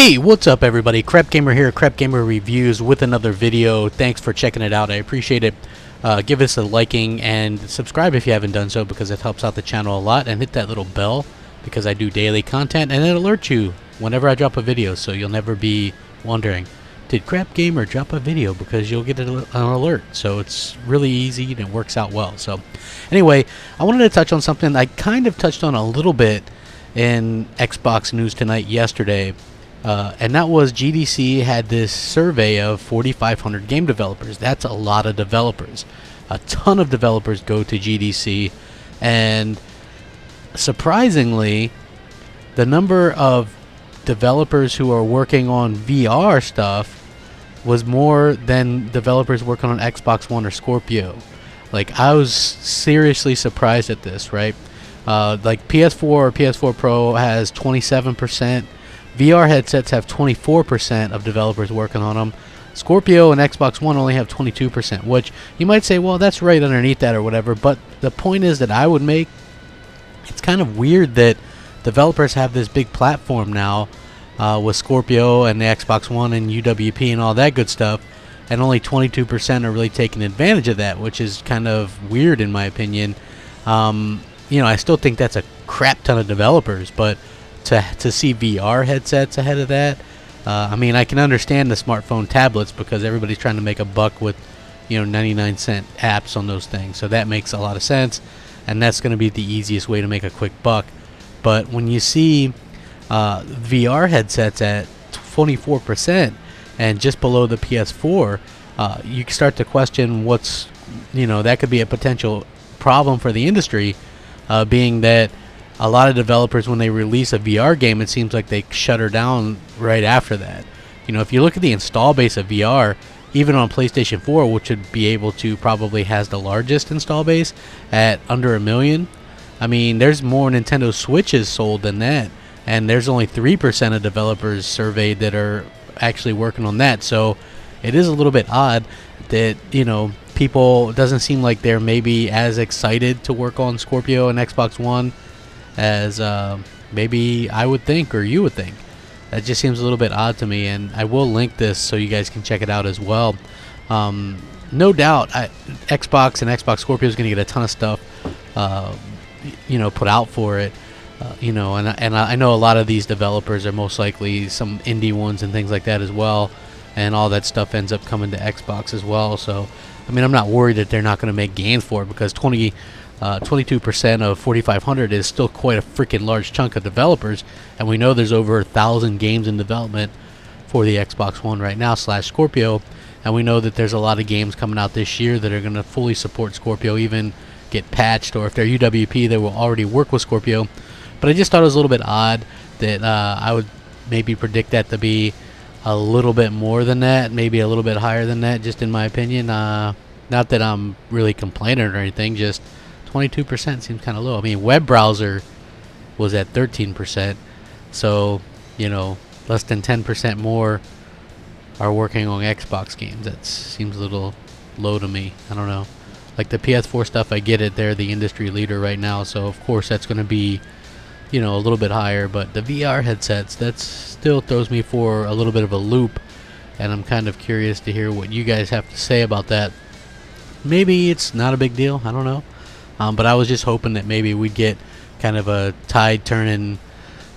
Hey, what's up everybody? Crapgamer here, Crapgamer Reviews with another video. Thanks for checking it out. I appreciate it. Give us a liking and subscribe if you haven't done so, because it helps out the channel a lot, and hit that little bell because I do daily content and it alerts you whenever I drop a video, so you'll never be wondering, did Crapgamer drop a video? Because you'll get an alert. So it's really easy and it works out well. So anyway, I wanted to touch on something I kind of touched on a little bit in Xbox news tonight yesterday. And that was GDC had this survey of 4,500 game developers. That's a lot of developers. A ton of developers go to GDC, and surprisingly, the number of developers who are working on VR stuff was more than developers working on Xbox One or Scorpio. Like, I was seriously surprised at this, right? Like PS4 or PS4 Pro has 27%. VR headsets have 24% of developers working on them. Scorpio and Xbox One only have 22%, which you might say, well, that's right underneath that or whatever. But the point is that I would make, it's kind of weird that developers have this big platform now with Scorpio and the Xbox One and UWP and all that good stuff, and only 22% are really taking advantage of that, which is kind of weird in my opinion. You know, I still think that's a crap ton of developers, but to see VR headsets ahead of that, I mean, I can understand the smartphone tablets because everybody's trying to make a buck with, 99-cent apps on those things. So that makes a lot of sense, and that's going to be the easiest way to make a quick buck. But when you see VR headsets at 24% and just below the PS4, you start to question what's, that could be a potential problem for the industry, being that a lot of developers, when they release a VR game, it seems like they shutter down right after that. If you look at the install base of VR, even on PlayStation 4, which would be able to probably has the largest install base at under 1 million, I mean, there's more Nintendo Switches sold than that, and there's only 3% of developers surveyed that are actually working on that. So it is a little bit odd that, people, it doesn't seem like they're maybe as excited to work on Scorpio and Xbox One as maybe I would think or you would think. That just seems a little bit odd to me, and I will link this so you guys can check it out as well. No doubt Xbox and Xbox Scorpio is going to get a ton of stuff put out for it, and I know a lot of these developers are most likely some indie ones and things like that as well, and all that stuff ends up coming to Xbox as well. So I mean, I'm not worried that they're not going to make games for it, because 22% of 4,500 is still quite a freaking large chunk of developers, and we know there's over 1,000 games in development for the Xbox One right now / Scorpio, and we know that there's a lot of games coming out this year that are going to fully support Scorpio, even get patched, or if they're UWP, they will already work with Scorpio. But I just thought it was a little bit odd that I would maybe predict that to be a little bit more than that, maybe a little bit higher than that, just in my opinion. Not that I'm really complaining or anything, just 22% seems kind of low. I mean, web browser was at 13%, so less than 10% more are working on Xbox games. That seems a little low to me. I don't know. Like the PS4 stuff, I get it, they're the industry leader right now, so of course that's going to be a little bit higher. But the VR headsets, that still throws me for a little bit of a loop, and I'm kind of curious to hear what you guys have to say about that. Maybe it's not a big deal, I don't know. But I was just hoping that maybe we'd get kind of a tide turning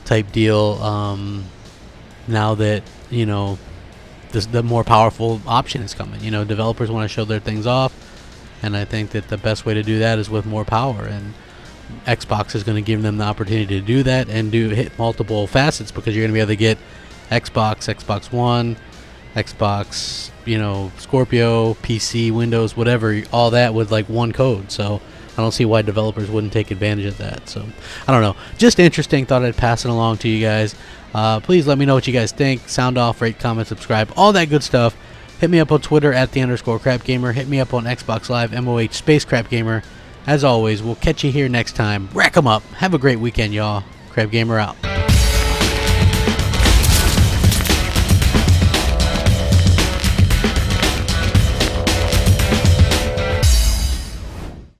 type deal now that, the more powerful option is coming. Developers want to show their things off, and I think that the best way to do that is with more power. And Xbox is going to give them the opportunity to do that and hit multiple facets, because you're going to be able to get Xbox, Xbox One, Xbox, Scorpio, PC, Windows, whatever, all that with like one code. So I don't see why developers wouldn't take advantage of that. So I don't know, just interesting. Thought I'd pass it along to you guys. Please let me know what you guys think. Sound off, rate, comment, subscribe, all that good stuff. Hit me up on Twitter at @_Crapgamer. Hit me up on Xbox Live MOH Crapgamer. As always, we'll catch you here next time. Rack 'em up. Have a great weekend, y'all. Crapgamer out.